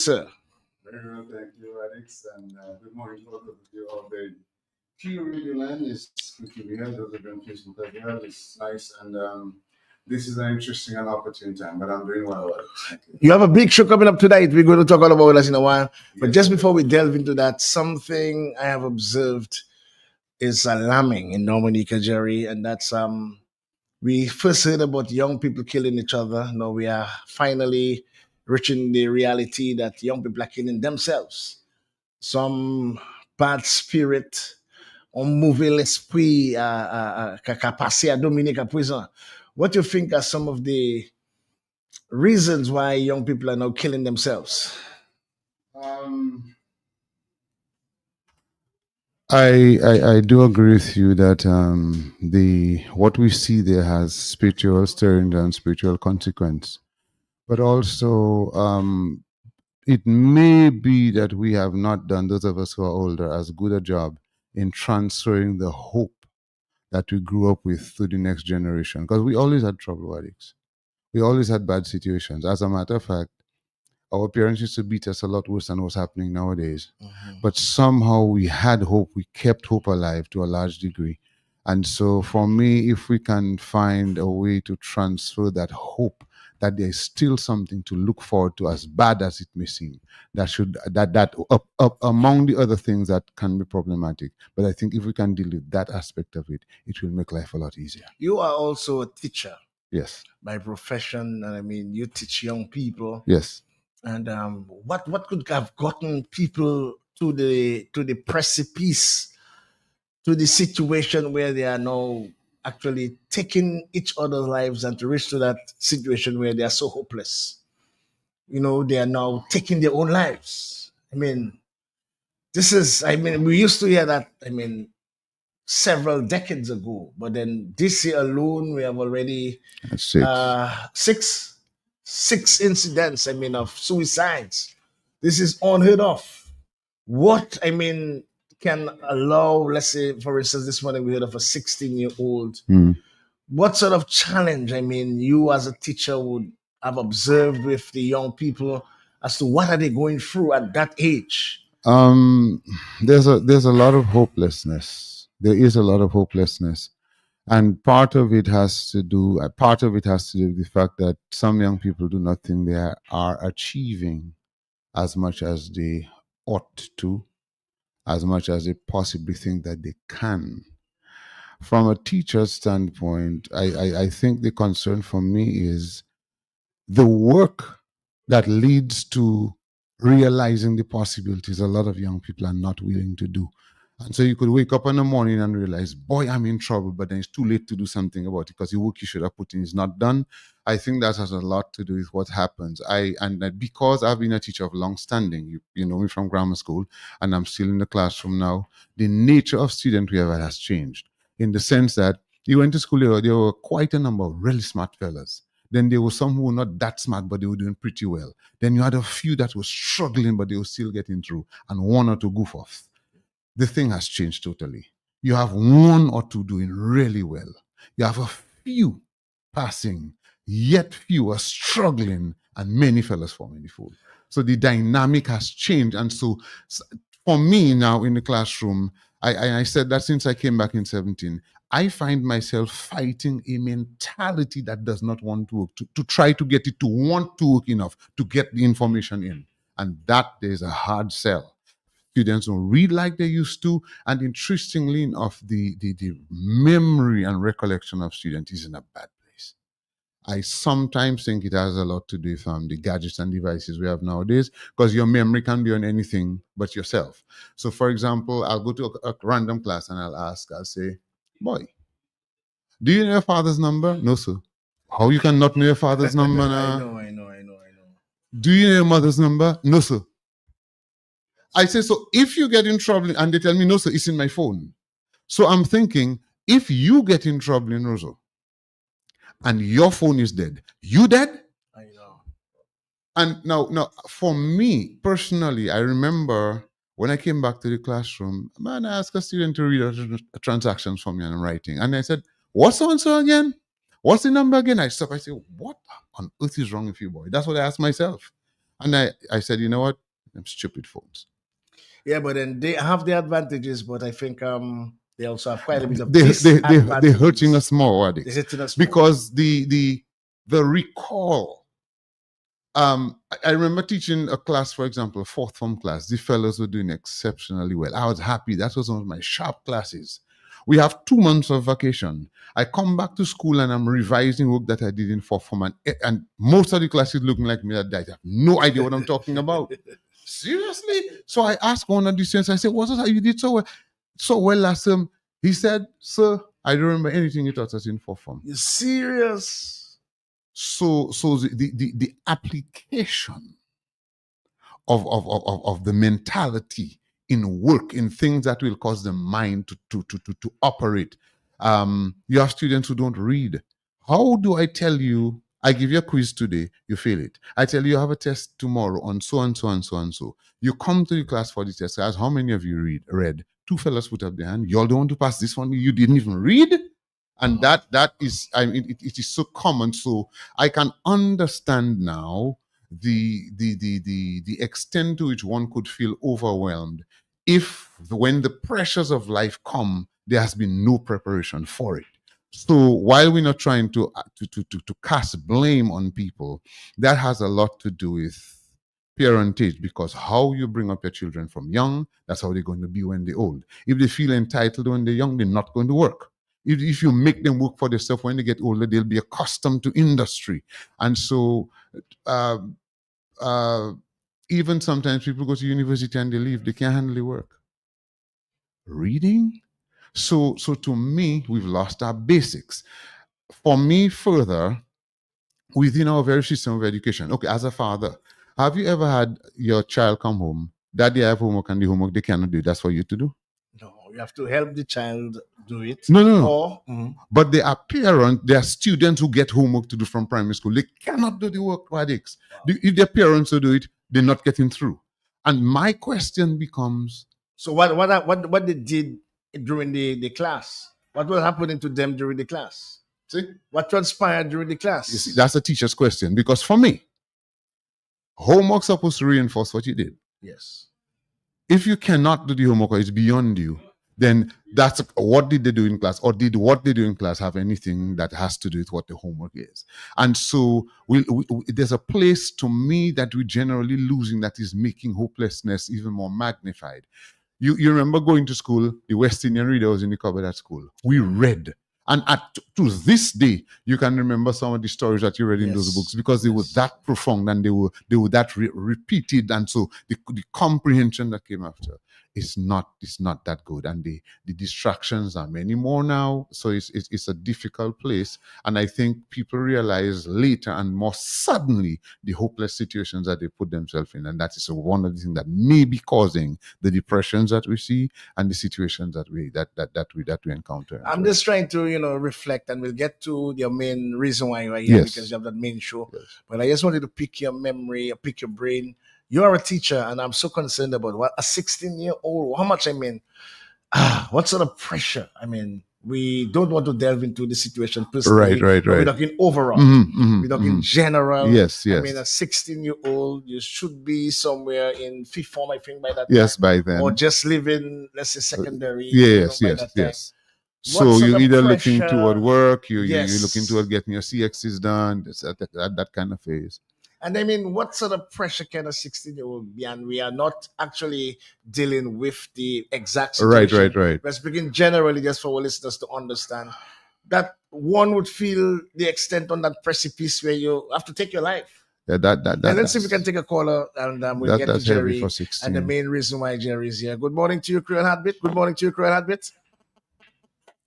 Sir. Very well, thank you, Alex, and good morning to all of you all the Creole Radio Land is good to be here. Those of you on Facebook as well, it's nice, and this is an interesting and opportune time, but I'm doing well, Alex. Thank you. You have a big show coming up tonight. We're going to talk all about that in a while. But just before we delve into that, something I have observed is alarming in Dominica, Jerry, and that's we first heard about young people killing each other. Now we are finally reaching the reality that young people are killing themselves. Some bad spirit, un mauvais l'esprit qu'a passé à Dominique à présent. What do you think are some of the reasons why young people are now killing themselves? Um, I do agree with you that the what we see there has spiritual stirring and spiritual consequence, but also it may be that we have not done, those of us who are older, as good a job in transferring the hope that we grew up with to the next generation. Because we always had trouble, Alex. We always had bad situations. As a matter of fact, our parents used to beat us a lot worse than what's happening nowadays. But somehow we had hope. We kept hope alive to a large degree. And so for me, if we can find a way to transfer that hope that there is still something to look forward to, as bad as it may seem, that up among the other things that can be problematic. But I think if we can deal with that aspect of it, it will make life a lot easier. You are also a teacher. Yes. By profession, and I mean, you teach young people. Yes. And what could have gotten people to the precipice, to the situation where they are now actually taking each other's lives, and to reach to that situation where they are so hopeless? You know, they are now taking their own lives. I mean, we used to hear that, several decades ago, but then this year alone, we have already six incidents, of suicides. This is unheard of. What, can allow, let's say, for instance, this morning we heard of a 16-year-old. What sort of challenge, you as a teacher would have observed with the young people as to what are they going through at that age? There's a lot of hopelessness. There is a lot of hopelessness. And part of it has to do with the fact that some young people do not think they are achieving as much as they ought to, as much as they possibly think that they can. From a teacher's standpoint, I think the concern for me is the work that leads to realizing the possibilities a lot of young people are not willing to do. And so you could wake up in the morning and realize, boy, I'm in trouble, but then it's too late to do something about it because the work you should have put in is not done. I think that has a lot to do with what happens. Because I've been a teacher of long standing, you know me from grammar school, and I'm still in the classroom now, the nature of student we have had has changed in the sense that you went to school, there were quite a number of really smart fellas. Then there were some who were not that smart, but they were doing pretty well. Then you had a few that were struggling, but they were still getting through, and one or two goof-offs. The thing has changed totally. You have one or two doing really well. You have a few passing, yet few are struggling, and many fellas falling the fold. So the dynamic has changed. And so for me now in the classroom, I said that since I came back in 17, I find myself fighting a mentality that does not want to work, to try to get it to want to work enough to get the information in. And that is a hard sell. Students don't read like they used to. And interestingly enough, the memory and recollection of students is in a bad place. I sometimes think it has a lot to do with the gadgets and devices we have nowadays, because your memory can be on anything but yourself. So, for example, I'll go to a random class and I'll say, boy, do you know your father's number? No, sir. How you can not know your father's number now? I know. Do you know your mother's number? No, sir. I say, so if you get in trouble, and they tell me, no, sir, it's in my phone. So I'm thinking, if you get in trouble in Roseau, and your phone is dead, you dead? I know. And now, for me personally, I remember when I came back to the classroom, man, I asked a student to read a transactions for me and I'm writing. And I said, what's so-and-so again? What's the number again? I stop. I say, what on earth is wrong with you, boy? That's what I asked myself. And I said, you know what? Them stupid phones. Yeah, but then they have the advantages, but I think they also have quite a bit of They're hurting disadvantages. us more, They're addicts, hitting us more. because the recall. I remember teaching a class, for example, a fourth form class. The fellows were doing exceptionally well. I was happy. That was one of my sharp classes. We have 2 months of vacation. I come back to school and I'm revising work that I did in fourth form, and most of the classes looking like me that I have no idea what I'm talking about. Seriously? So I asked one of the students, I said, what's that you did so well last term? He said, sir, I don't remember anything you taught us in fourth form. You serious? So the application of the mentality in work, in things that will cause the mind to operate. You have students who don't read. How do I tell you? I give you a quiz today, you fail it. I tell you have a test tomorrow on so and so and so and so. You come to the class for the test. Guys, how many of you read? Two fellas put up their hand. You all don't want to pass this one. You didn't even read, and that is, I mean, it is so common. So I can understand now the extent to which one could feel overwhelmed if when the pressures of life come, there has been no preparation for it. So while we're not trying to cast blame on people, that has a lot to do with parentage, because how you bring up your children from young, that's how they're going to be when they're old. If they feel entitled when they're young, they're not going to work. If you make them work for themselves when they get older, they'll be accustomed to industry. And so uh, uh, even sometimes people go to university and they leave, they can't handle the work. Reading? So to me, we've lost our basics. For me, further, within our very system of education, okay, as a father, have you ever had your child come home, daddy, I have homework, and the homework they cannot do, that's for you to do? No, you have to help the child do it. No. Or But there are parents, there are students who get homework to do from primary school. They cannot do the work, radix. If their parents will do it, they're not getting through. And my question becomes, so what they did during the class? What was happening to them during the class? see, What transpired during the you see, class? that's a teacher's question. Because for me, homework's supposed to reinforce what you did. Yes. If you cannot do the homework or it's beyond you, then that's what did they do in class, or did what they do in class have anything that has to do with what the homework is? And so there's a place to me that we're generally losing, that is making hopelessness even more magnified. You remember going to school, the West Indian reader was in the cupboard at school. We read. And to this day, you can remember some of the stories that you read in those books, because they were that profound, and they were that repeated, and so the comprehension that came after is not that good, and the distractions are many more now. So it's a difficult place, and I think people realize later and more suddenly the hopeless situations that they put themselves in, and that is one of the things that may be causing the depressions that we see and the situations that we encounter. I'm just trying to, reflect, and we'll get to your main reason why you are here, Yes. because you have that main show. Yes. But I just wanted to pick your memory, pick your brain. You are a teacher, and I'm so concerned about what a 16-year-old. How much? What sort of pressure? We don't want to delve into the situation personally. Right. But we're talking overall. We're talking general. Yes. A 16-year-old, you should be somewhere in fifth form, I think, by that Yes, time. by then. Or just living, let's say, secondary. Yes. by that time. Yes. What So sort you're of either looking pressure- toward work, you're Yes. looking toward getting your CXs done, that kind of phase. And what sort of pressure can a 16-year-old be? And we are not actually dealing with the exact situation. Right. We're speaking generally, just for our listeners to understand that one would feel the extent on that precipice where you have to take your life. Yeah, And let's see if we can take a caller, and we'll get to that's heavy Jerry for and 16. the main reason why Jerry is here. Good morning to you, Creole Heartbeat. Good morning to you, Creole Heartbeat.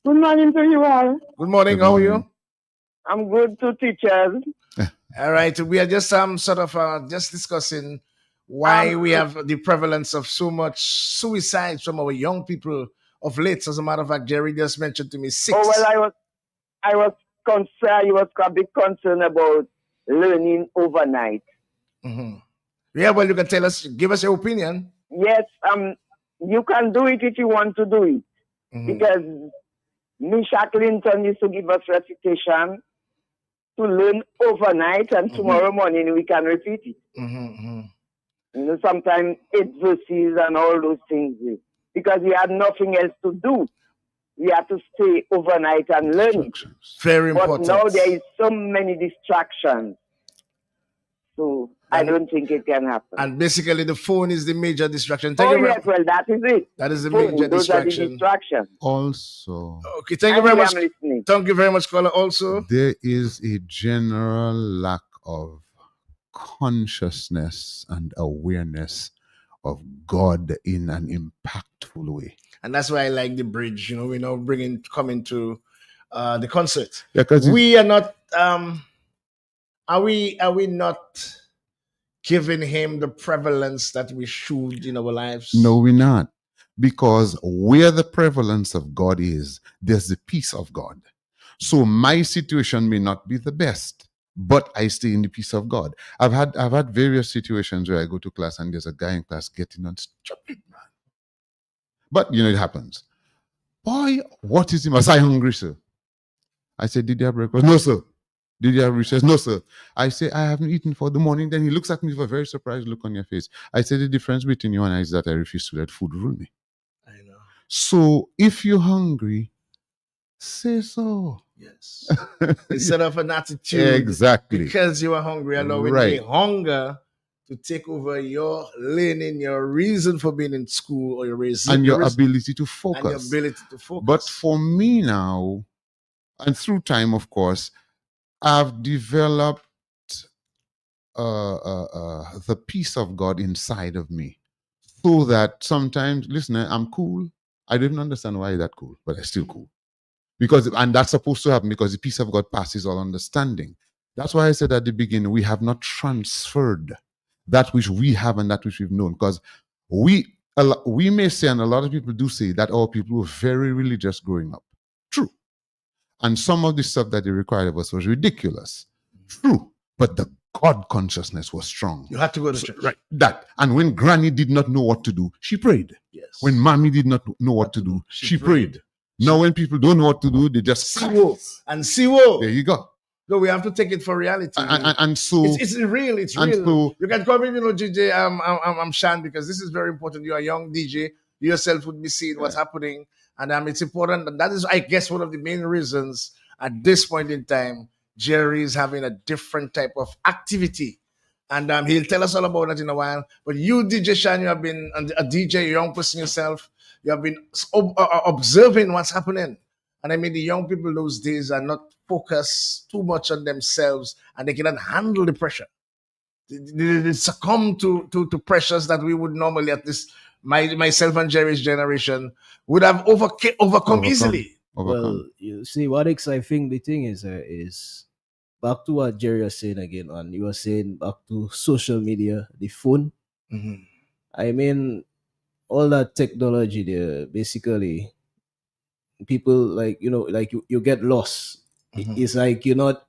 Good morning to you all. Good morning. Good How are morning. you? I'm good to teachers. All right, we are just sort of just discussing why we have the prevalence of so much suicides from our young people of late. As a matter of fact, Jerry just mentioned to me 6. Oh well, I was concerned. You was a bit concerned about learning overnight. Mhm. Yeah, well, you can give us your opinion. Yes, you can do it if you want to do it, because Misha Clinton used to give us recitation to learn overnight, and tomorrow morning we can repeat it. Sometimes 8 verses and all those things. Because he had nothing else to do. We had to stay overnight and learn it. Very But important. now there is so many distractions. So I don't think it can happen. And basically, the phone is the major distraction. Thank you yes, well, that is it. That is the Phone, major those are the distraction. distractions. Also, Okay, thank you very Anyway, much. I'm listening. Thank you very much, caller. Also, there is a general lack of consciousness and awareness of God in an impactful way. And that's why I like the bridge. We're now coming to the concert. Yeah, because we are not. Are we not giving him the prevalence that we should in our lives? No, we're not. Because where the prevalence of God is, there's the peace of God. So my situation may not be the best, but I stay in the peace of God. I've had various situations where I go to class and there's a guy in class getting on stupid, man. But it happens. Boy, what is him? Was I hungry, sir? I said, did you have breakfast? No, sir. Did you have recess? No, sir. I say, I haven't eaten for the morning. Then he looks at me with a very surprised look on your face. I said, the difference between you and I is that I refuse to let food rule me. I know. So if you're hungry, say so. Yes. Instead of an attitude. Exactly. Because you are hungry, allowing the hunger to take over your learning, your reason for being in school, or your reason, and your ability to focus. And your ability to focus. But for me now, and through time, of course, I've developed the peace of God inside of me, so that sometimes, listen, I'm cool. I didn't understand why that cool, but I'm still cool. And that's supposed to happen because the peace of God passes all understanding. That's why I said at the beginning, we have not transferred that which we have and that which we've known. Because we may say, and a lot of people do say, that our people were very religious growing up. True. And some of the stuff that they required of us was ridiculous. True. But the God consciousness was strong. You had to go to church. Right. That. And when Granny did not know what to do, she prayed. Yes. When Mommy did not know what to do, she prayed. Now when people don't know what to do, they just siwo. There you go. No, we have to take it for reality. And so it's real. It's real. So, you can call me, DJ. I'm Shan, because this is very important. You're a young DJ. You yourself would be seeing what's happening, and it's important. And that is, I guess, one of the main reasons at this point in time, Jerry is having a different type of activity, and he'll tell us all about that in a while. But you, DJ Shan, you have been a DJ, a young person yourself. You have been observing what's happening. And I mean, the young people those days are not focused too much on themselves, and they cannot handle the pressure. They succumb to pressures that we would normally, at this, myself and Jerry's generation, would have overcome easily. Well, you see, what exciting the thing is back to what Jerry was saying again, and you were saying back to social media, the phone. Mm-hmm. I mean, all that technology there, basically, people like you get lost. Mm-hmm. It's like you're not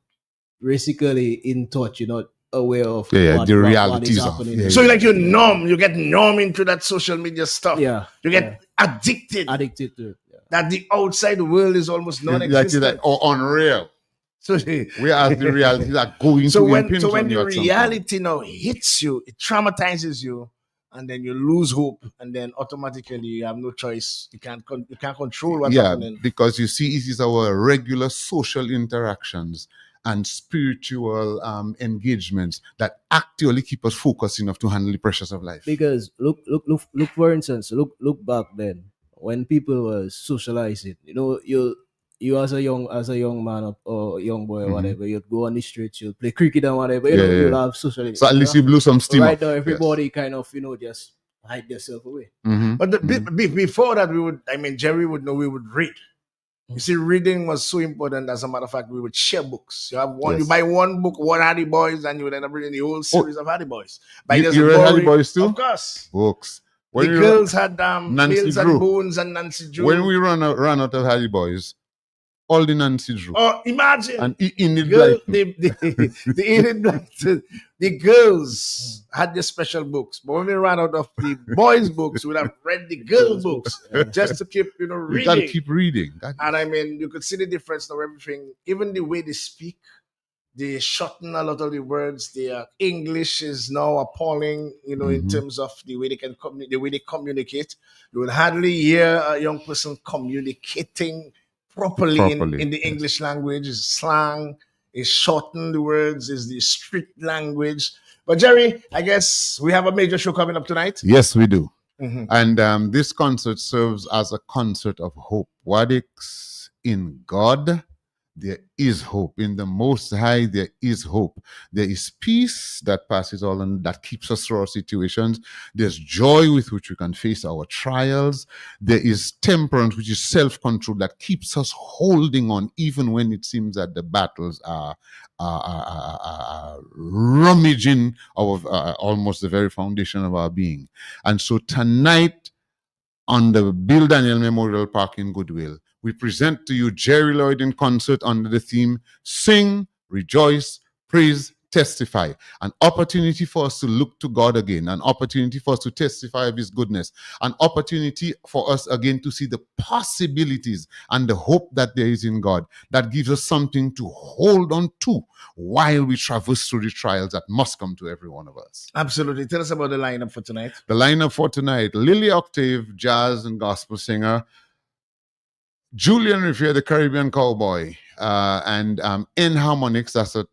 basically in touch. You're not aware of the realities what is happening. of. So you're numb. You get numb into that social media stuff. Yeah, you get addicted to it. Yeah. That the outside world is almost non-existent or unreal. So whereas the reality that going so to when impinge so when on the you at some reality now hits you, it traumatizes you, and then you lose hope, and then automatically you have no choice. You can't control what's happening. Because you see, it is our regular social interactions and spiritual engagements that actually keep us focused enough to handle the pressures of life. Because look for instance, look back then when people were socializing. You as a young man or young boy or whatever, you'd go on the streets, you'll play cricket and whatever. You'll have socializing. So at least you blew some steam. Right now, everybody kind of just hide themselves away. Mm-hmm. But before that, Jerry would know we would read. You see, reading was so important. As a matter of fact, we would share books. You have one, you buy one book, one Hardy Boys, and you would end up reading the whole series of Hardy Boys. You read Hardy Boys too? Of course. Books. The girls had Mills and Bones and Nancy Drew. When we ran out of Hardy Boys, all the Nancy Drew. Oh, imagine. And Enid Blyton. The girls had their special books. But when we ran out of the boys' books, we would have read the girls' books just to keep, reading. You got to keep reading. And you could see the difference of everything. Even the way they speak, they shorten a lot of the words. Their English is now appalling, in Hmm. terms of the way the way they communicate. You will hardly hear a young person communicating properly Properly, in the yes. English language. Is slang, is shorten the words, is the street language. But Jerry, I guess we have a major show coming up tonight. Yes, we do. Mhm. And this concert serves as a concert of hope. Wadix, in God, there is hope. In the Most High, there is hope. There is peace that passes all and that keeps us through our situations. There's joy with which we can face our trials. There is temperance, which is self control that keeps us holding on, even when it seems that the battles are rummaging our almost the very foundation of our being. And so tonight, on the Bill Daniel Memorial Park in Goodwill, we present to you Jerry Lloyd in concert under the theme Sing, Rejoice, Praise, Testify. An opportunity for us to look to God again, an opportunity for us to testify of His goodness, an opportunity for us again to see the possibilities and the hope that there is in God that gives us something to hold on to while we traverse through the trials that must come to every one of us. Absolutely. Tell us about the lineup for tonight. The lineup for tonight: Lily Octave, jazz and gospel singer; Julian Revere, the Caribbean cowboy, and in harmonics, that's a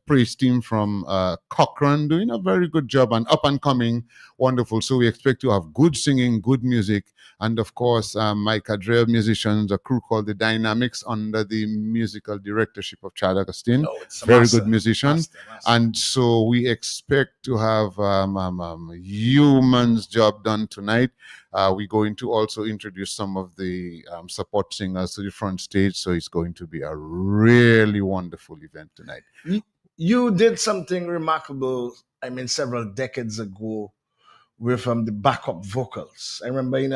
praise team from Cochrane, doing a very good job and up and coming, wonderful. So we expect to have good singing, good music, and of course, my cadre of musicians, a crew called the Dynamics under the musical directorship of Chad Augustine, Oh, it's a very master, good musician. master. And so we expect to have humans job done tonight. We're going to also introduce some of the support singers to the front stage. So it's going to be a really wonderful event tonight. You did something remarkable, I mean, several decades ago with the backup vocals. I remember in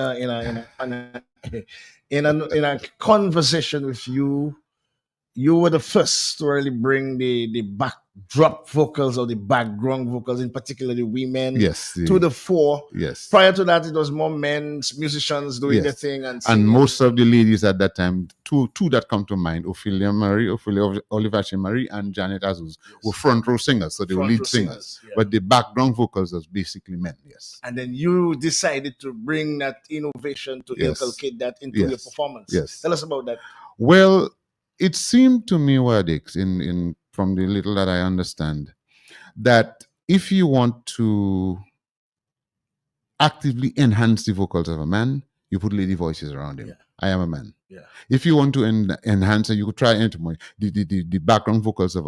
a conversation with you, you were the first to really bring the backdrop vocals or the background vocals, in particular the women, Yes. to the fore. Yes. Prior to that, it was more men, musicians doing their Yes. thing and And singing. most of the ladies at that time, two that come to mind, Ophelia Olivache Marie, and Janet Azus, were front row singers, so they were Front lead row singers. yeah. But the background vocals was basically men, yes. And then you decided to bring that innovation to Yes. inculcate that into your Yes. performance. Yes. Tell us about that. Well, it seemed to me, Wadix, in from the little that I understand, that if you want to actively enhance the vocals of a man, you put lady voices around him. Yeah. I am a man. Yeah. If you want to enhance it, you could try the background vocals of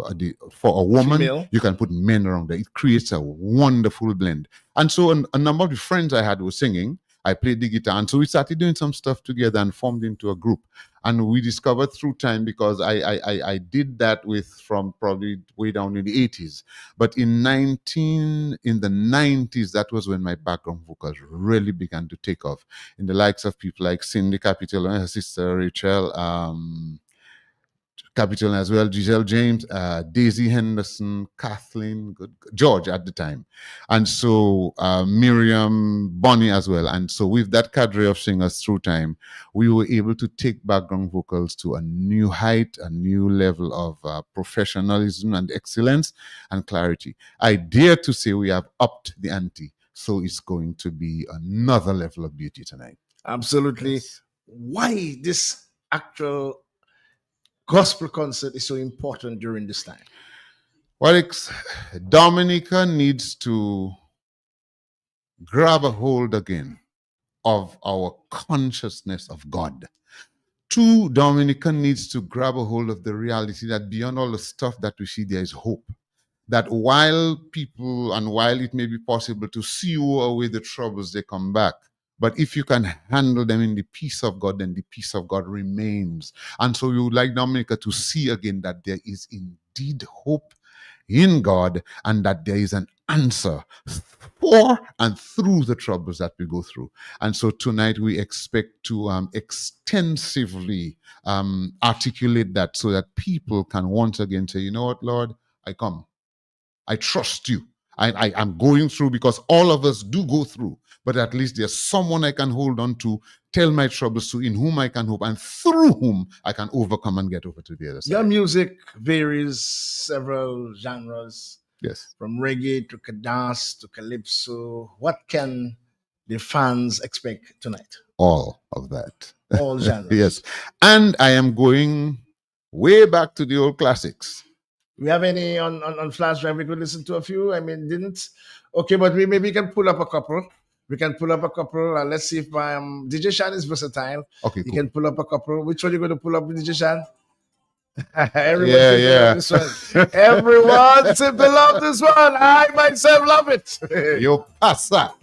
for a woman. Female. You can put men around there. It creates a wonderful blend. And so a number of the friends I had were singing. I played the guitar, and so we started doing some stuff together and formed into a group. And we discovered through time, because I did that with from probably way down in the 80s. But in the 90s, that was when my background vocals really began to take off. In the likes of people like Cindy Capitol and her sister Rachel Capitol as well, Giselle James, Daisy Henderson, Kathleen, George at the time. And so Miriam, Bonnie as well. And so with that cadre of singers through time, we were able to take background vocals to a new height, a new level of professionalism and excellence and clarity. I dare to say we have upped the ante. So it's going to be another level of beauty tonight. Absolutely. Yes. Why this actual gospel concert is so important during this time? Well, Dominica needs to grab a hold again of our consciousness of God. Two, Dominica needs to grab a hold of the reality that beyond all the stuff that we see, there is hope. That while it may be possible to sew away the troubles, they come back. But if you can handle them in the peace of God, then the peace of God remains. And so we would like Dominica to see again that there is indeed hope in God, and that there is an answer for and through the troubles that we go through. And so tonight we expect to extensively articulate that, so that people can once again say, you know what, Lord, I come. I trust you. I'm going through, because all of us do go through, but at least there's someone I can hold on to, tell my troubles to, in whom I can hope, and through whom I can overcome and get over to the other side. Your music varies several genres, Yes. from reggae to cadence to calypso. What can the fans expect tonight? All of that. All genres. Yes. And I am going way back to the old classics. We have any on flash drive we could listen to a few? I mean, didn't. Okay, but we maybe can pull up a couple. We can pull up a couple. Let's see if DJ Shan is versatile. Okay, You cool. can pull up a couple. Which one you going to pull up, DJ Shan? Everyone Yeah, seems to yeah. love this one. Everyone seems to love this one. I myself love it. Yo pasa.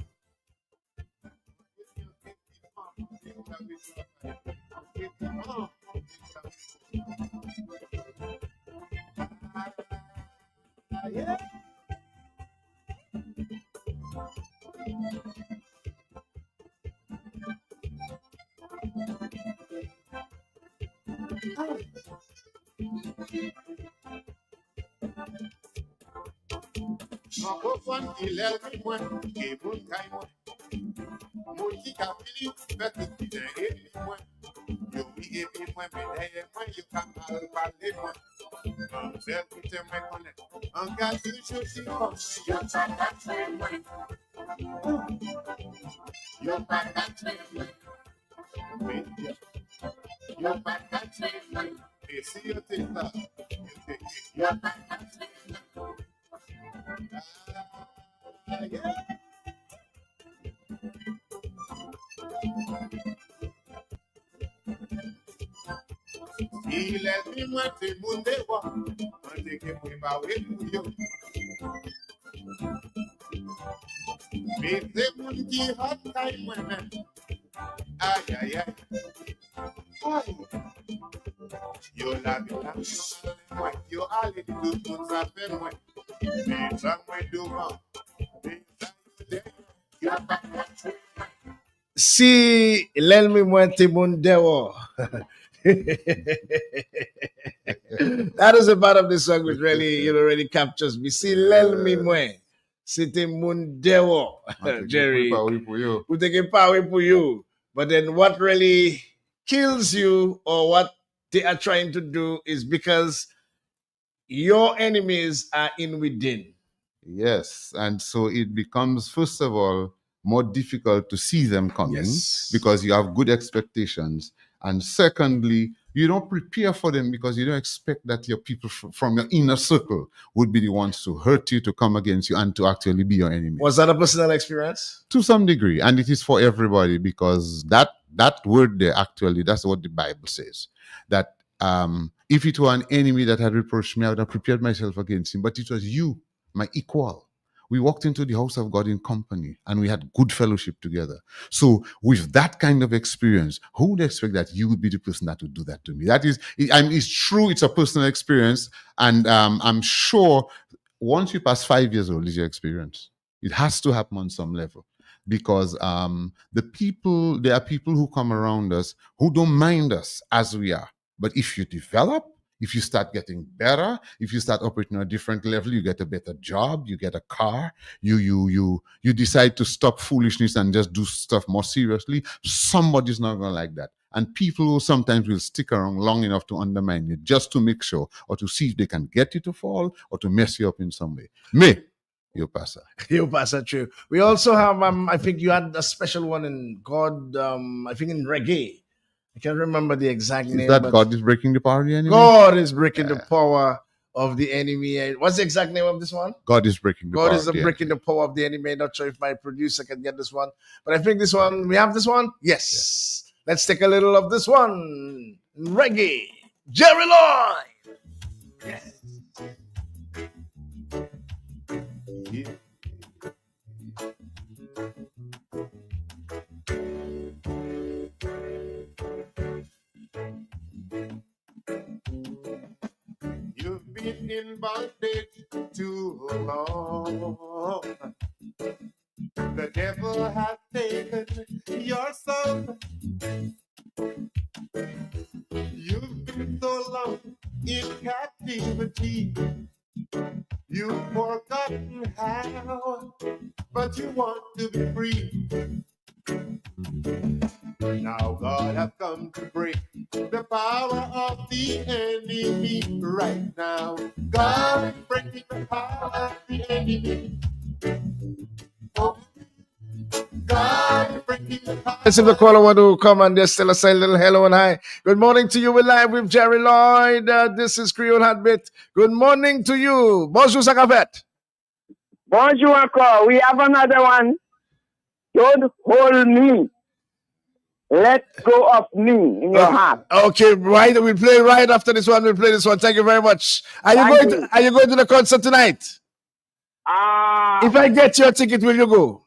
Si l'elmi mwen te moun dewo. That is a part of the song which really captures me. Si l'elmi mwen se te moun dewo, Jerry. Who take power for you. But then what really kills you, or what they are trying to do, is because your enemies are in within. Yes. And so it becomes, first of all, more difficult to see them coming, Yes. because you have good expectations. And secondly, you don't prepare for them, because you don't expect that your people from your inner circle would be the ones to hurt you, to come against you, and to actually be your enemy. Was that a personal experience? To some degree. And it is for everybody, because that word there, actually, that's what the Bible says. That if it were an enemy that had reproached me, I would have prepared myself against him. But it was you, my equal. We walked into the house of God in company, and we had good fellowship together. So with that kind of experience, who would expect that you would be the person that would do that to me? That is, it's true, it's a personal experience. And I'm sure once you pass 5 years old is your experience. It has to happen on some level, because there are people who come around us who don't mind us as we are. But if you develop, if you start getting better, if you start operating on a different level, you get a better job, you get a car, you decide to stop foolishness and just do stuff more seriously, somebody's not going to like that. And people who sometimes will stick around long enough to undermine you, just to make sure, or to see if they can get you to fall, or to mess you up in some way. You pass that. You pass that true. We also have, I think you had a special one in God, I think in reggae. I can't remember the exact name. Is that God is breaking the power of the enemy? God is breaking the power of the enemy. What's the exact name of this one? God is breaking the power of the enemy. Breaking the power of the enemy. Not sure if my producer can get this one, but I think this one, we have this one. Yes. Yeah. Let's take a little of this one. Reggae. Jerry Lloyd. Yes. Yeah. You've been in bondage too long. The devil has taken your soul. You've been so long in captivity. You've forgotten how, but you want to be free. Now God have come to break the power of the enemy right now. God is breaking the power of the enemy. Oh, God is breaking the power. Let's see if the caller want to come and just tell us a little hello and hi. Good morning to you. We're live with Jerry Lloyd. This is Creole Heartbeat. Good morning to you. Bonjour, Sakafet. Bonjour encore. We have another one. Don't hold me. Let go of me in your heart. Okay, right. We'll play right after this one. We'll play this one. Thank you very much. Are you going to the concert tonight? If I get your ticket, will you go?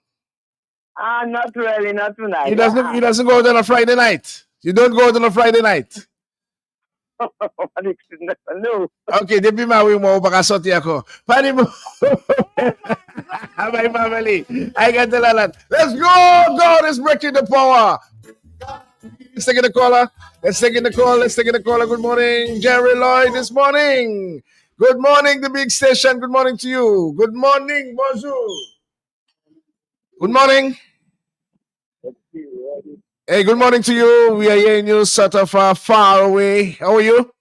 Not really, not tonight. He doesn't go out on a Friday night. You don't go out on a Friday night. No. Okay, depuis ma oui, moi, pas sortir ako. Pani mo. My family. I got the land. Let's go. God is breaking the power. Let's take in the caller. Let's take in the caller. Good morning, Jerry Lloyd this morning. Good morning, the big station. Good morning to you. Good morning, bonjour. Good morning. Hey, good morning to you. We are hearing you sort of far away. How are you?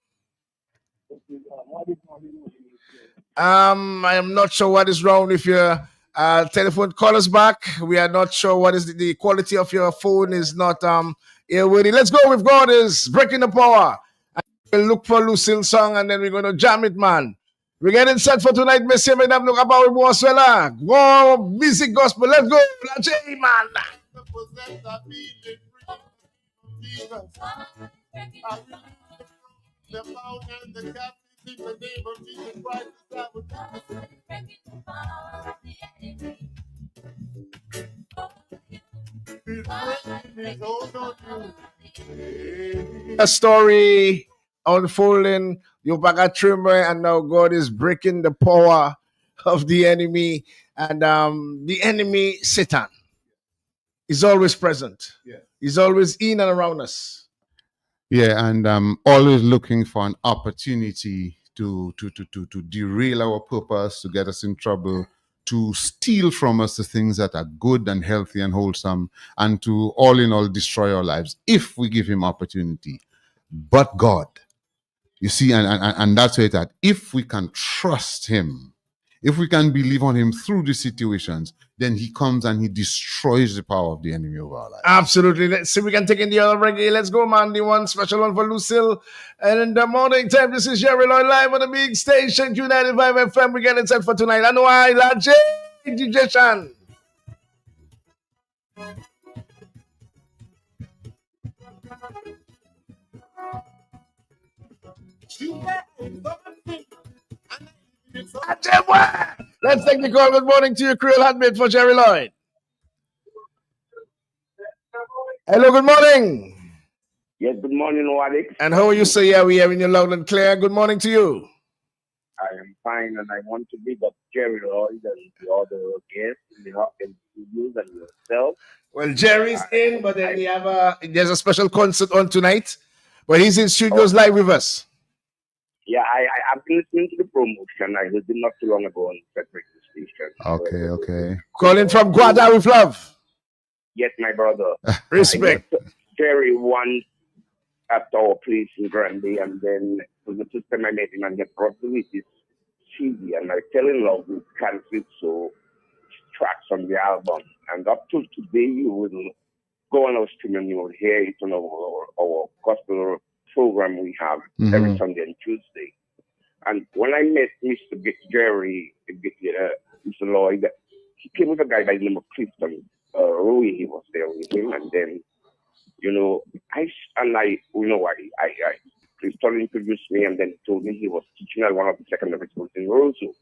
I am not sure what is wrong with your telephone. Call us back. We are not sure what is the quality of your phone is not airworthy. Let's go with God is breaking the power. We'll look for Lucille song and then we're going to jam it, man. We're getting set for tonight, Messieurs, Mesdames, look about it, Bonsoir. Go music gospel. Let's go, Lache, man. The bound and the captive in the name of Jesus Christ. A story unfolding, you back at Trimmer, and now God is breaking the power of the enemy, and the enemy, Satan, is always present. Yeah. He's always in and around us. Yeah, and always looking for an opportunity to derail our purpose, to get us in trouble, to steal from us the things that are good and healthy and wholesome, and to all in all destroy our lives if we give him opportunity. But God, you see, and that's where it's at. If we can trust him, if we can believe on him through the situations, then he comes and he destroys the power of the enemy over our lives. Absolutely. Let's see if we can take in the other reggae. Let's go, man. The one special one for Lucille. And in the morning time, this is Jerry Lloyd live on the big station, Q95 FM. We're getting set for tonight. I know I like DJ Shan. Let's take the call. Good morning to you, Creole Heartbeat for Jerry Lloyd. Hello, good morning. Yes, good morning, Alex. And how are you, sir? Yeah, we are in your loud and clear. Good morning to you. I am fine, and I want to big up Jerry Lloyd and the other guests in the studios and yourself. Well, Jerry's in, but then there's a special concert on tonight. But he's in studios live with us. Yeah, I've been listening to the promotion. I heard it not too long ago on Frederick Station. Okay. Calling from Guada with love. Yes, my brother. Respect. Jerry once at our place in Granby, and then for the first time I met him and he brought me this CD, and I fell in love with Calypso tracks on the album. And up to today, you will go on our stream and you will hear it on our gospel program we have every Sunday and Tuesday. And when I met Mr. Jerry, Mr. Lloyd, he came with a guy by the name of Clifton. Rui, he was there with him, and then, Clifton introduced me, and then told me he was teaching at one of the secondary schools in Roseau.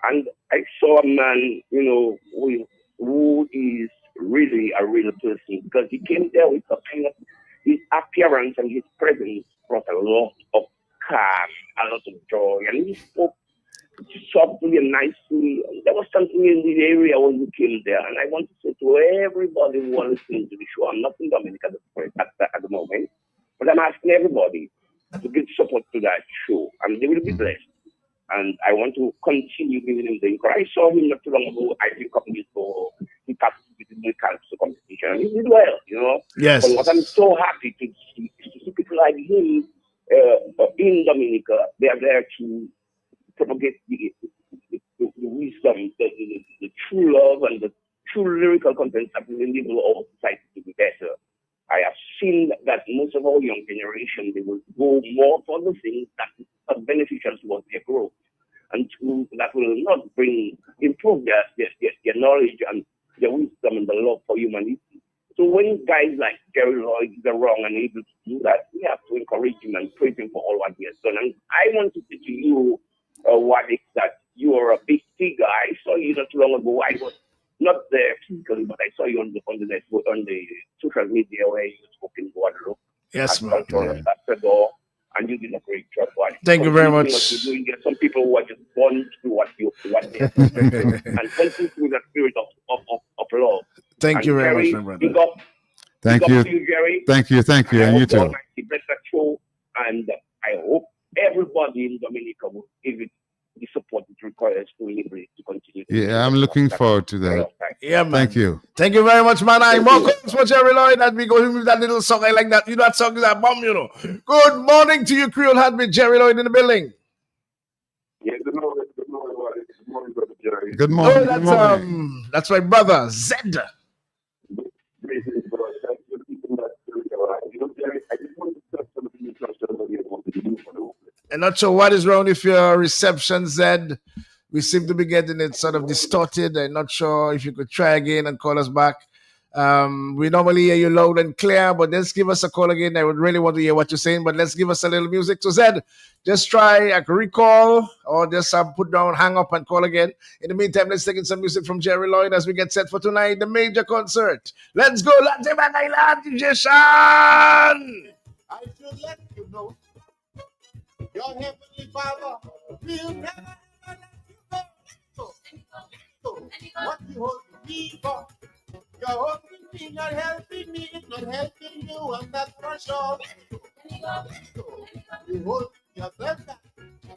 And I saw a man, who is really a real person, because he came there with a kind of, his appearance and his presence brought a lot of calm, a lot of joy, and he spoke softly and nicely. And there was something in the area when we came there, and I want to say to everybody who wants to listen to the show, I'm not in Dominica at the moment, but I'm asking everybody to give support to that show, and they will be blessed. And I want to continue giving him the encouragement. I saw him not too long ago. I think a couple years ago, he participated in the calypso competition. And he did well, you know. Yes. But what I'm so happy to see is to see people like him in Dominica. They are there to propagate the wisdom, the true love, and the true lyrical content that will enable our society to be better. I have seen that most of our young generation, they will go more for the things that are beneficial towards their growth and that will not improve their knowledge and their wisdom and the love for humanity. So when guys like Jerry Lloyd are wrong and able to do that, we have to encourage him and praise him for all what he has done. And I want to say to you, Wadik, that you are a big figure. I saw you not too long ago. I was not there physically, but I saw you on the network, on the social media where you spoke in Guadeloupe. Yes, as man. cultural ambassador, and you did a great job. Wadik. Thank you very much. What you're doing. There are some people who are just born to do what they're doing, and continue through that spirit of love. Thank And you very Jerry, much, my big brother. up, Thank big you. up to you, Jerry. Thank you. I And you hope God too. Almighty bless that show, and I hope everybody in Dominica will give it the support it requires to enable it to continue. Yeah, I'm looking forward to that. Yeah, man. Thank you. Thank you very much, man. I'm more calls for Jerry Lloyd and we go in with that little song. I like that. You know that song is a bomb, you know. Good morning to you, Creole Heartbeat. Jerry Lloyd in the building. Yeah, good morning, Wadik. Good morning, brother Jerry. Good Oh, morning. that's my brother, Zed. Greetings, brother. Thank you for keeping that spirit alive. You know, Jerry, I just wanted to touch on the touched on earlier what to do for the open. I'm not sure what is wrong with your reception, Zed. We seem to be getting it sort of distorted. I'm not sure if you could try again and call us back. We normally hear you loud and clear, but let's give us a call again. I would really want to hear what you're saying, but let's give us a little music. So, Zed, just try a recall or just put down, hang up, and call again. In the meantime, let's take in some music from Jerry Lloyd as we get set for tonight, the major concert. Let's go, Latte Bagay DJ Shan! I should let you know your heavenly Father will never let you go. What you holding me for? You're holding me, not helping me, not helping you, and that's for sure. You hold yourself back.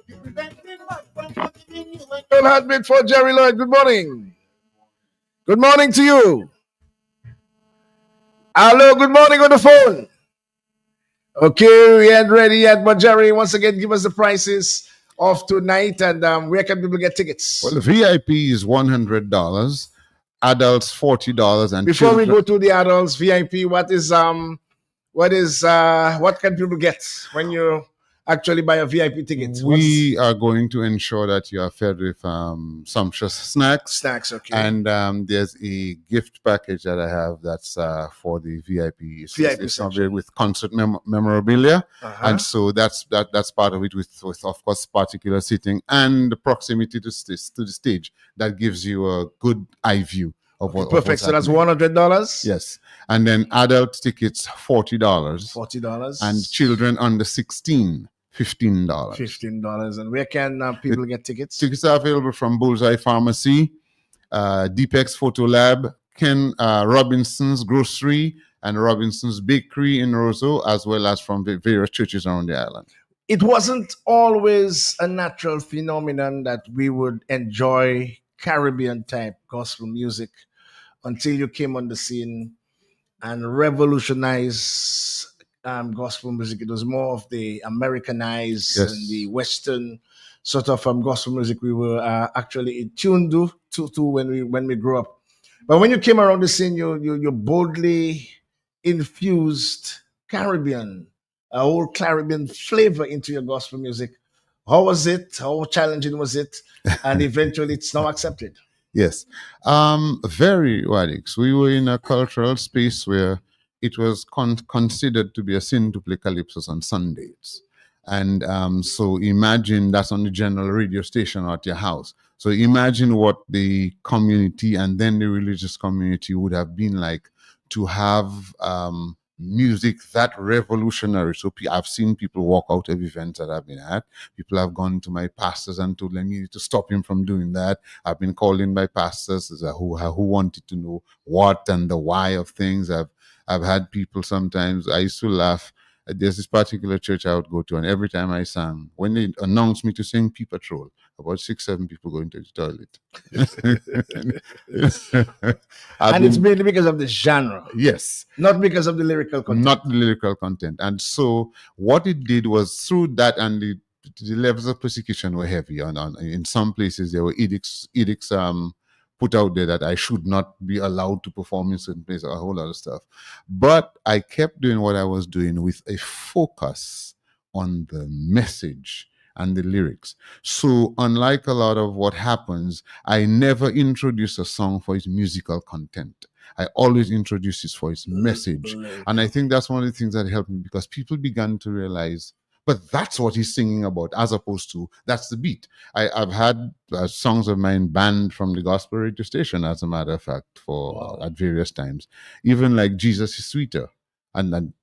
You preventing us from forgiving you. Creole Heartbeat for Jerry Lloyd. Good morning. Good morning to you. Hello, good morning on the phone. Okay, we ain't ready yet, but Jerry, once again, give us the prices of tonight and where can people get tickets? Well, the VIP is $100, adults $40, and Before we children, go to the adults, VIP, what can people get when you actually buy a VIP ticket? we are going to ensure that you are fed with sumptuous snacks. Snacks, okay. And there's a gift package that I have that's for the VIP. VIP It's section. with concert memorabilia, Uh-huh. and so that's part of it. With of course particular seating and the proximity to the stage that gives you a good eye view of what. Perfect. So that's happening. $100. Yes, and then adult tickets $40, $40. and children under 16 $15. $15. And where can people get tickets? Tickets are available from Bullseye Pharmacy, Deepex Photo Lab, Ken Robinson's Grocery, and Robinson's Bakery in Roseau, as well as from the various churches around the island. It wasn't always a natural phenomenon that we would enjoy Caribbean type gospel music until you came on the scene and revolutionized gospel music. It was more of the Americanized Yes. and the Western sort of gospel music we were actually tuned to when we grew up. But when you came around the scene, you boldly infused Caribbean, a whole Caribbean flavor into your gospel music. How was it? How challenging was it? And eventually, it's now accepted. Yes. Very Wadix. We were in a cultural space where it was considered to be a sin to play calypsos on Sundays. And so imagine that's on the general radio station or at your house. So imagine what the community and then the religious community would have been like to have music that revolutionary. So I've seen people walk out of events that I've been at. People have gone to my pastors and told them you need to stop him from doing that. I've been called in by pastors who wanted to know what and the why of things. I've had people sometimes, I used to laugh There's this particular church I would go to, and every time I sang, when they announced me to sing Pea Patrol, about 6, 7 people go into the toilet. And it's mainly because of the genre. Yes. Not because of the lyrical content. Not the lyrical content. And so what it did was through that, and the levels of persecution were heavy. On in some places there were edicts put out there that I should not be allowed to perform in certain places, a whole lot of stuff. But I kept doing what I was doing with a focus on the message and the lyrics. So unlike a lot of what happens, I never introduce a song for its musical content. I always introduce it for its message. And I think that's one of the things that helped me, because people began to realize, but that's what he's singing about, as opposed to that's the beat. I've had songs of mine banned from the gospel radio station, as a matter of fact, for at various times. Even like Jesus is Sweeter. And then,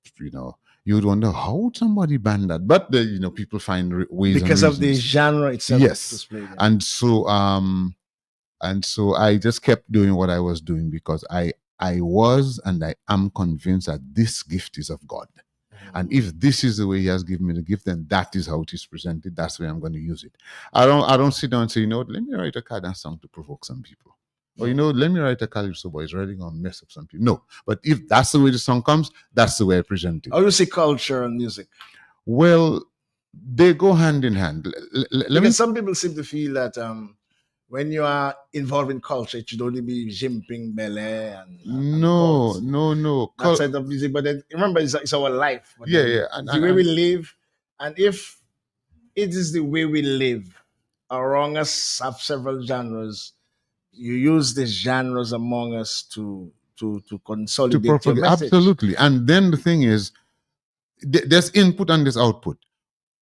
you would wonder, how would somebody ban that? But people find ways because and of the reasons. genre itself. Yes. And so I just kept doing what I was doing, because I was and I am convinced that this gift is of God. And if this is the way he has given me the gift, then that is how it is presented. That's the way I'm going to use it. I don't sit down and say, let me write a Cardan song to provoke some people. Or, let me write a Calypso boy. It's really going to mess up some people. No. But if that's the way the song comes, that's the way I present it. How do you see culture and music? Well, they go hand in hand. Some people seem to feel that when you are involved in culture, it should only be jimping, belly, and no. That side of music. But then, remember, it's our life. But And the way we live, and if it is the way we live, around us have several genres. You use these genres among us to consolidate your message. Absolutely. And then the thing is, there's input and there's output.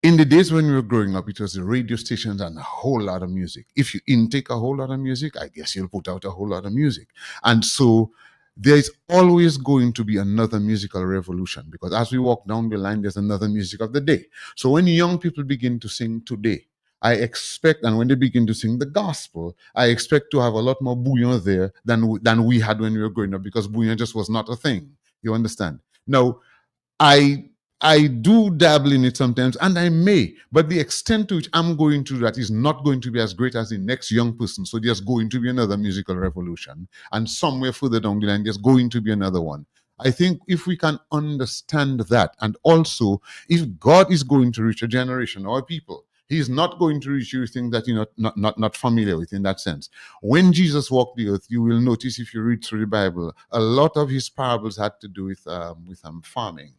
In the days when we were growing up, it was the radio stations and a whole lot of music. If you intake a whole lot of music, I guess you'll put out a whole lot of music. And so there's always going to be another musical revolution, because as we walk down the line, there's another music of the day. So when young people begin to sing today, I expect, and when they begin to sing the gospel, I expect to have a lot more bouillon there than we had when we were growing up, because bouillon just was not a thing. You understand? Now, I do dabble in it sometimes, and I may, but the extent to which I'm going to do that is not going to be as great as the next young person. So there's going to be another musical revolution, and somewhere further down the line, there's going to be another one. I think if we can understand that, and also if God is going to reach a generation or people, He's not going to reach you with things that you're not familiar with, in that sense. When Jesus walked the earth, you will notice, if you read through the Bible, a lot of his parables had to do with farming.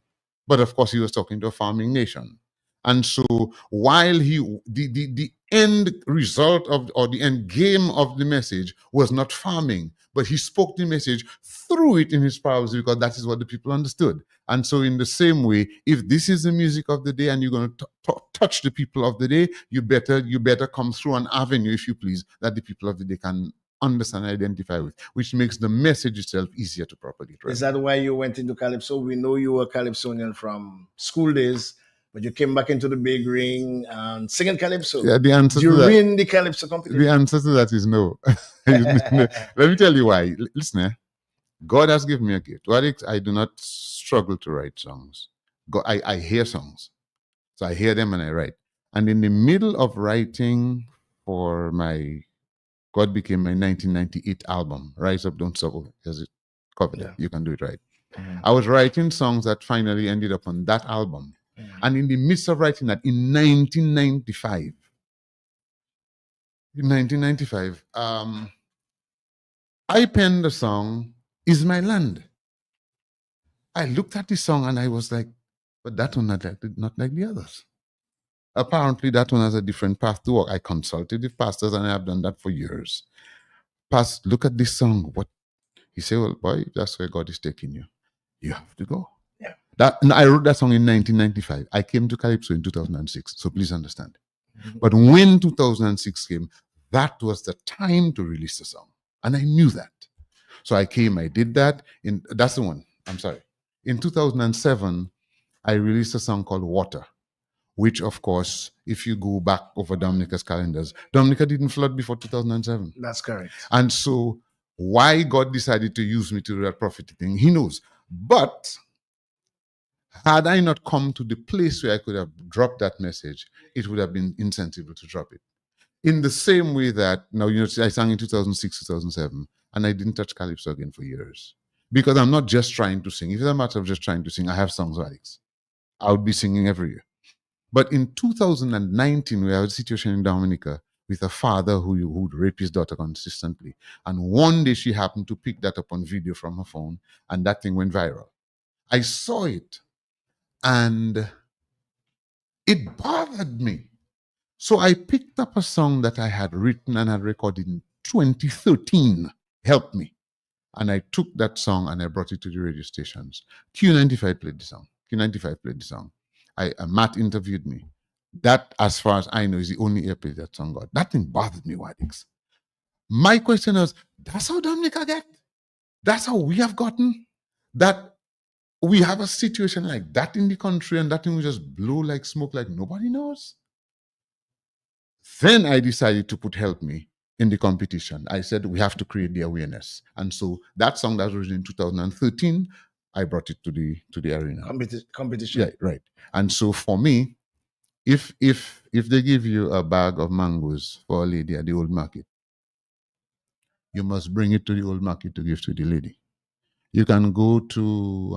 But of course, he was talking to a farming nation. And so while the end result of, or the end game of the message was not farming, but he spoke the message through it in his parables, because that is what the people understood. And so in the same way, if this is the music of the day and you're going to touch the people of the day, you better come through an avenue, if you please, that the people of the day can understand and identify with, which makes the message itself easier to properly translate. Is that why you went into Calypso? We know you were Calypsonian from school days, but you came back into the big ring and singing Calypso. Yeah, the answer you to that, win the Calypso competition? The answer to that is no. Let me tell you why. Listen, God has given me a gift. I do not struggle to write songs. I hear songs. So I hear them and I write. And in the middle of writing for God Became My 1998 album, Rise Up, Don't Stop, as it covered it. You can do it right. Mm-hmm. I was writing songs that finally ended up on that album. Mm-hmm. And in the midst of writing that, in 1995, I penned the song, Is My Land. I looked at the song and I was like, but that one not like the others. Apparently that one has a different path to walk. I consulted with pastors and I have done that for years. Pastor, look at this song. What? He said, well, boy, that's where God is taking you. You have to go. Yeah. I wrote that song in 1995. I came to Calypso in 2006. So please understand. Mm-hmm. But when 2006 came, that was the time to release the song. And I knew that. So I came, I did that. That's the one. I'm sorry. In 2007, I released a song called Water, which, of course, if you go back over Dominica's calendars, Dominica didn't flood before 2007. That's correct. And so why God decided to use me to do that prophetic thing, he knows. But Had I not come to the place where I could have dropped that message, it would have been insensible to drop it. In the same way that, now, I sang in 2006, 2007, and I didn't touch Calypso again for years. Because I'm not just trying to sing. If it's a matter of just trying to sing, I have songs, Alex. I would be singing every year. But in 2019, we had a situation in Dominica with a father who would rape his daughter consistently. And one day she happened to pick that up on video from her phone, and that thing went viral. I saw it, and it bothered me. So I picked up a song that I had written and had recorded in 2013, Help Me. And I took that song and I brought it to the radio stations. Q95 played the song. Q95 played the song. Matt interviewed me. That, as far as I know, is the only airplay that song got. That thing bothered me, Wadix. My question was, that's how Dominica get? That's how we have gotten? That we have a situation like that in the country and that thing will just blow like smoke like nobody knows? Then I decided to put Help Me in the competition. I said we have to create the awareness. And so that song that was written in 2013, I brought it to the arena. Competition. Yeah, right. And so for me, if they give you a bag of mangoes for a lady at the old market, you must bring it to the old market to give to the lady. You can go to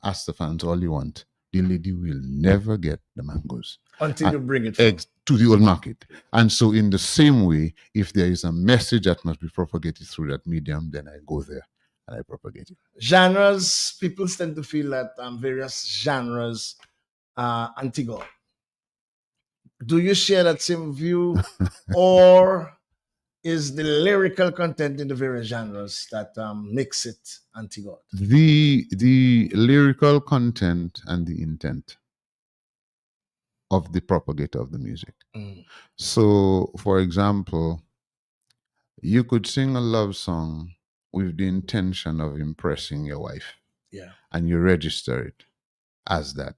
ask the fans all you want. The lady will never get the mangoes until you bring it to the old market. And so in the same way, if there is a message that must be propagated through that medium, then I go there and I propagate it. Genres, people tend to feel that various genres are anti-God. Do you share that same view? Or is the lyrical content in the various genres that makes it anti-God? The lyrical content and the intent of the propagator of the music. So, for example, you could sing a love song with the intention of impressing your wife. Yeah. And you register it as that.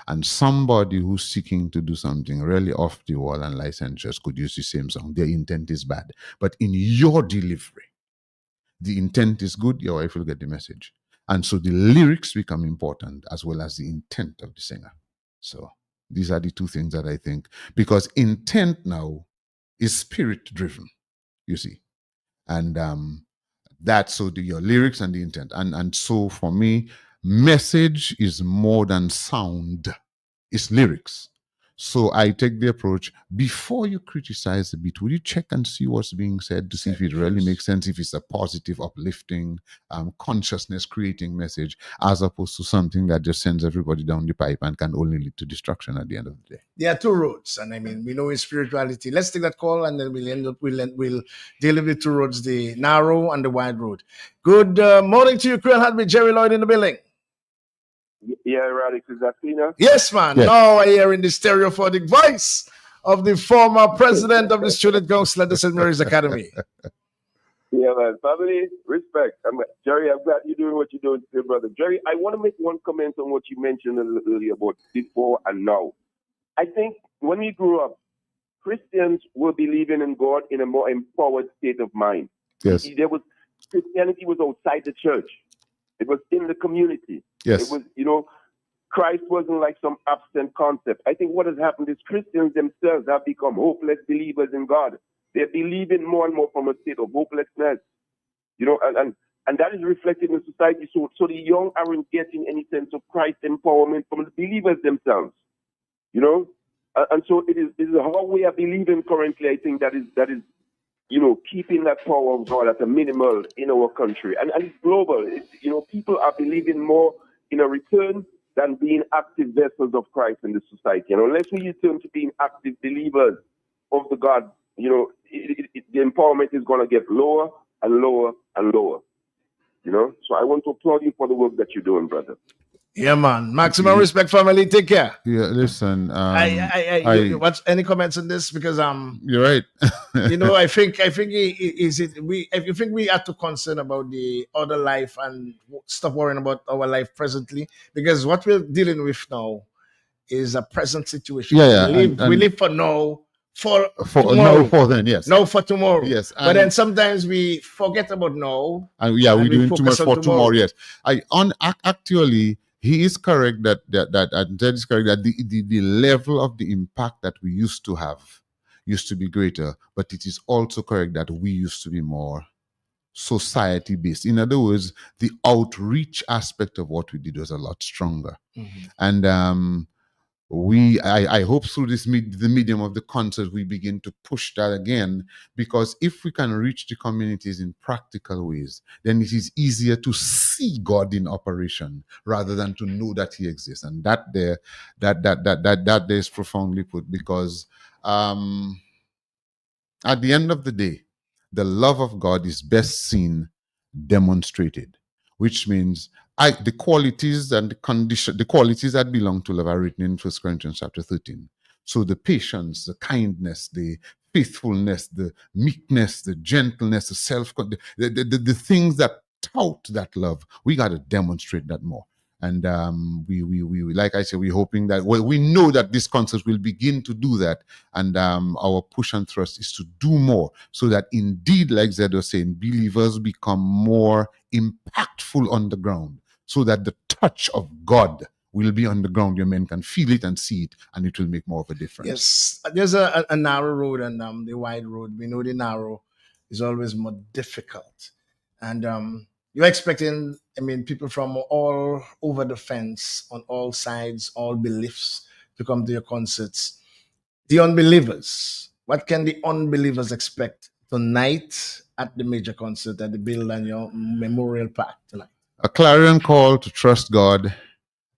And somebody who's seeking to do something really off the wall and licentious could use the same song. Their intent is bad. But in your delivery, the intent is good, your wife will get the message. And so the lyrics become important as well as the intent of the singer. So these are the two things that I think, because intent now is spirit driven, you see. And that's so your lyrics and the intent. And so for me, message is more than sound, it's lyrics. So I take the approach, before you criticize the beat, will you check and see what's being said to see if it really makes sense, if it's a positive, uplifting, consciousness creating message, as opposed to something that just sends everybody down the pipe and can only lead to destruction at the end of the day. There are two roads, and I mean, we know in spirituality. Let's take that call, and then we'll deal with the two roads, the narrow and the wide road. Good morning to you, Creole Heartbeat. Jerry Lloyd in the building. Yeah, Radix, is that cleaner? Yes, man. Yes. Now I hear in the stereophonic voice of the former president of the Student Council at the St. Mary's Academy. Yeah, man. Family, respect. Jerry, I'm glad you're doing what you're doing today, brother. Jerry, I want to make one comment on what you mentioned a little earlier about before and now. I think when we grew up, Christians were believing in God in a more empowered state of mind. Yes. Christianity was outside the church. It was in the community. Yes. It was, Christ wasn't like some absent concept. I think what has happened is Christians themselves have become hopeless believers in God. They're believing more and more from a state of hopelessness, and that is reflected in society. So the young aren't getting any sense of Christ empowerment from the believers themselves, and so it is how we are believing currently. I think that is keeping that power of God at a minimal in our country. And it's global. People are believing more in a return than being active vessels of Christ in the society. Unless we return to being active believers of the God, the empowerment is going to get lower and lower and lower. So I want to applaud you for the work that you're doing, brother. Yeah, man. Maximum respect, family. Take care. Yeah, listen. What's any comments on this? Because you're right. I think if you think we have to concern about the other life and stop worrying about our life presently, because what we're dealing with now is a present situation. Yeah, we live for now. For tomorrow. No, for then, yes. No, for tomorrow. Yes. But then sometimes we forget about now. And we're doing too much for tomorrow, yes. Actually, He is correct that is correct that the level of the impact that we used to have used to be greater, but it is also correct that we used to be more society based. In other words, the outreach aspect of what we did was a lot stronger. And I hope through the medium of the concert we begin to push that again, because if we can reach the communities in practical ways, then it is easier to see God in operation rather than to know that He exists. And that there is profoundly put, because at the end of the day, the love of God is best seen, demonstrated, which means the qualities and the qualities that belong to love are written in 1 Corinthians chapter 13. So the patience, the kindness, the faithfulness, the meekness, the gentleness, the the things that tout that love, we got to demonstrate that more. And we like I said, we're hoping that, well, we know that this concert will begin to do that. And our push and thrust is to do more, so that indeed, like Zed was saying, believers become more impactful on the ground, so that the touch of God will be on the ground. Your men can feel it and see it, and it will make more of a difference. Yes, there's a narrow road and the wide road. We know the narrow is always more difficult, and you're expecting, I mean, people from all over the fence, on all sides, all beliefs, to come to your concerts. The unbelievers, what can the unbelievers expect tonight at the major concert at the Bill and your Memorial Park tonight? A clarion call to trust God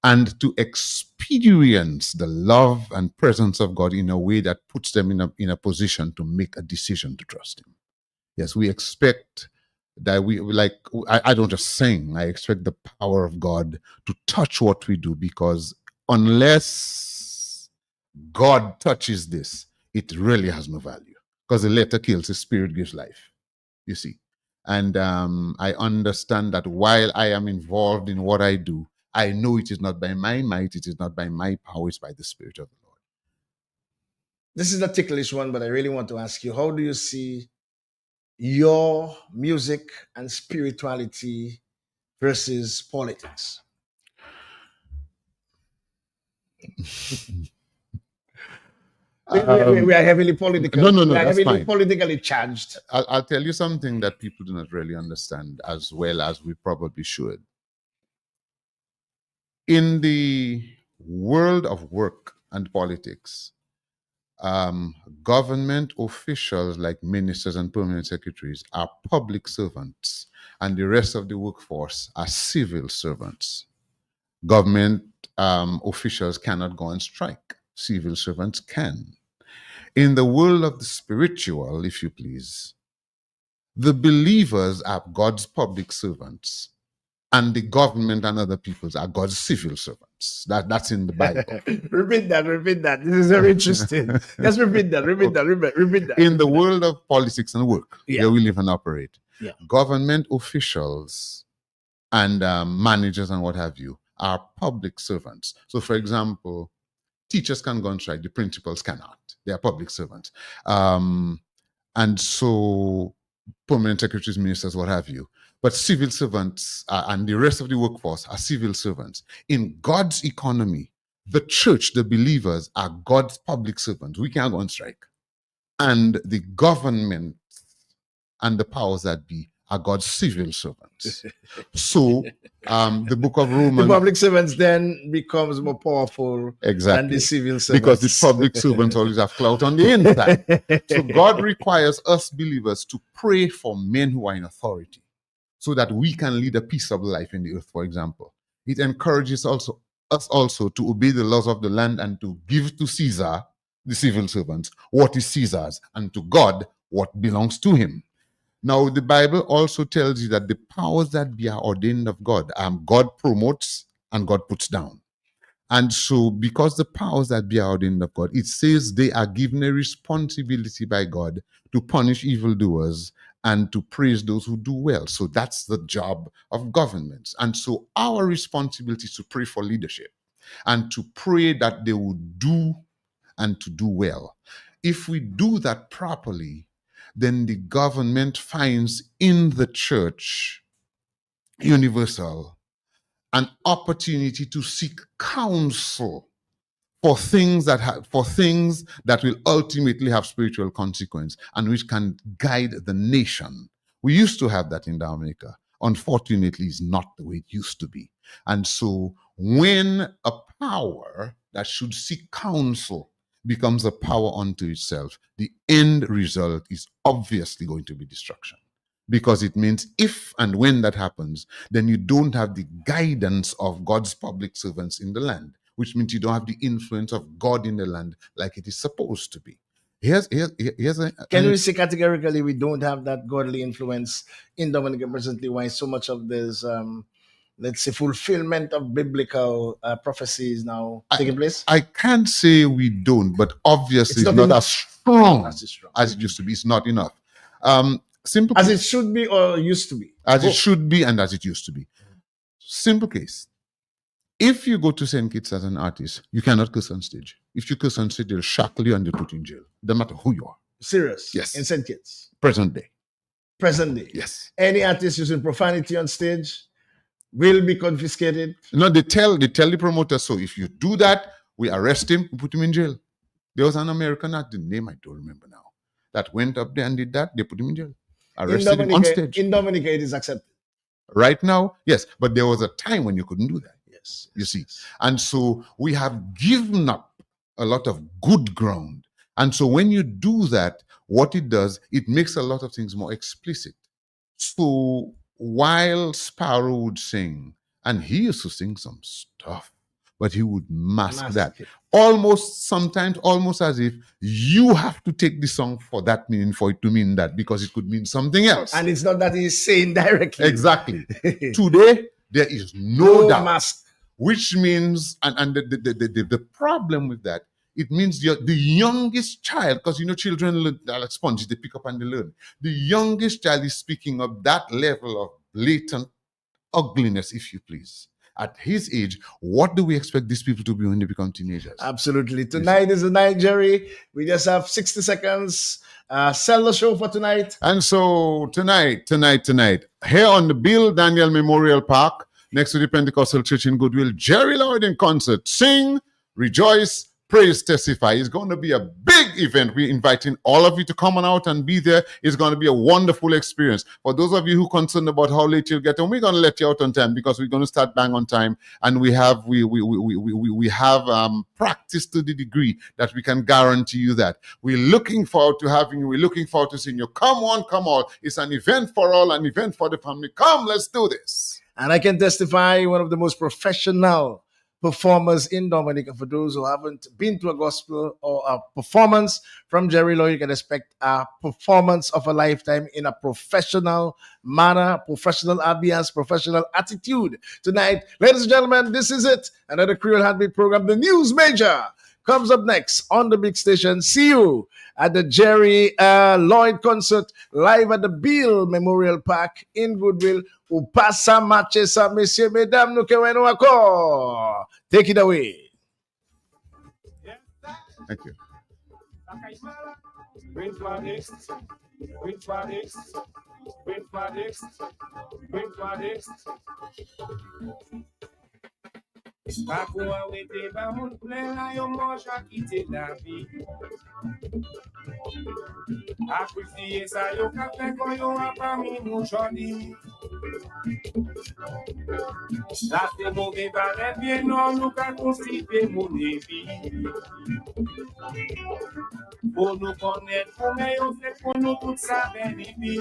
and to experience the love and presence of God in a way that puts them in a position to make a decision to trust Him. Yes, we expect that I don't just sing, I expect the power of God to touch what we do, because unless God touches this, it really has no value, because the letter kills, the spirit gives life, you see. And I understand that while I am involved in what I do, I know it is not by my might, it is not by my power, it's by the Spirit of the Lord. This is a ticklish one, but I really want to ask you, how do you see your music and spirituality versus politics? We are heavily political. No, we are that's heavily fine. politically charged. I'll tell you something that people do not really understand as well as we probably should. In the world of work and politics, government officials like ministers and permanent secretaries are public servants, and the rest of the workforce are civil servants. Government officials cannot go on strike. Civil servants can. In the world of the spiritual, if you please, the believers are God's public servants, and the government and other peoples are God's civil servants. That's in the Bible. Repeat that. This is very interesting. Just repeat that. Repeat that. In the world of politics and work, Yeah. where we live and operate, Yeah. government officials and managers and what have you are public servants. So, for example, teachers can go on strike, the principals cannot. They are public servants. And so permanent secretaries, ministers, what have you. But civil servants and the rest of the workforce are civil servants. In God's economy, the church, the believers, are God's public servants. We can't go on strike. And the government and the powers that be are God's civil servants. So the book of Romans... The public servants then becomes more powerful than the civil servants. Because the public servants always have clout on the inside. So God requires us believers to pray for men who are in authority, so that we can lead a peaceable life in the earth, for example. It encourages us also to obey the laws of the land and to give to Caesar, the civil servants, what is Caesar's, and to God what belongs to him. Now, the Bible also tells you that the powers that be are ordained of God. God promotes and God puts down. And so, because the powers that be are ordained of God, it says they are given a responsibility by God to punish evildoers and to praise those who do well. So that's the job of governments. And so our responsibility is to pray for leadership and to pray that they would do and to do well. If we do that properly, then the government finds in the church universal an opportunity to seek counsel for things that will ultimately have spiritual consequence and which can guide the nation. We used to have that in Dominica. Unfortunately, it's not the way it used to be. And so when a power that should seek counsel becomes a power unto itself, the end result is obviously going to be destruction. Because it means if and when that happens, then you don't have the guidance of God's public servants in the land, which means you don't have the influence of God in the land like it is supposed to be. Here's Can we say categorically we don't have that godly influence in Dominica presently? Why so much of this, let's say, fulfillment of biblical prophecies now taking place? I can't say we don't, but obviously It's it's not not as strong strong as it used to be. It's not enough. Simple as case, it should be or used to be. as it should be and as it used to be. Simple case. If you go to St. Kitts as an artist, you cannot curse on stage. If you curse on stage, they'll shackle you and they'll put you in jail. No matter who you are. Serious? Yes. In St. Kitts? Present day. Present day? Yes. Any artist using profanity on stage will be confiscated? No, they tell the promoter, so if you do that, we arrest him, we put him in jail. There was an American artist, the name I don't remember now, that went up there and did that, they put him in jail. Arrested him on stage. In Dominica, it is accepted. Right now, yes, but there was a time when you couldn't do that. Yes. You see. And so we have given up a lot of good ground. And so when you do that, what it does, it makes a lot of things more explicit. So while Sparrow would sing, and he used to sing some stuff, but he would mask that. Sometimes almost as if you have to take the song for that meaning, for it to mean that, because it could mean something else. And it's not that he's saying directly. Exactly. Today, there is no doubt. Mask. Which means, and the problem with that, it means the youngest child, because children learn, they're like sponges, they pick up and they learn. The youngest child is speaking of that level of blatant ugliness, if you please. At his age, what do we expect these people to be when they become teenagers? Absolutely. Tonight is the night, Jerry. We just have 60 seconds. Sell the show for tonight. And so tonight, here on the Bill Daniel Memorial Park, next to the Pentecostal Church in Goodwill, Jerry Lloyd in concert. Sing, rejoice, praise, testify. It's going to be a big event. We're inviting all of you to come on out and be there. It's going to be a wonderful experience. For those of you who are concerned about how late you'll get, and we're going to let you out on time because we're going to start bang on time. And we have practice to the degree that we can guarantee you that. We're looking forward to having you. We're looking forward to seeing you. Come on, come on. It's an event for all, an event for the family. Come, let's do this. And I can testify, one of the most professional performers in Dominica. For those who haven't been to a gospel or a performance from Jerry Lloyd, you can expect a performance of a lifetime in a professional manner, professional ambience, professional attitude. Tonight, ladies and gentlemen, this is it. Another Creole Heartbeat program, The News Major, comes up next on the big station. See you at the Jerry Lloyd concert live at the Bill Memorial Park in Goodwill. Ou passa matche sa, messieurs, mesdames, nous kewen nou akor. Take it away. Thank you. Papouan wete ba moun plen la yon manj a kite la vi. Akwisiye sa yon kafe kon yon apami moun chodi. La se moun gen vale bien non nou ka konstipe moun evi. Pou nou konet pou men yon se pou nou tout sa benifi.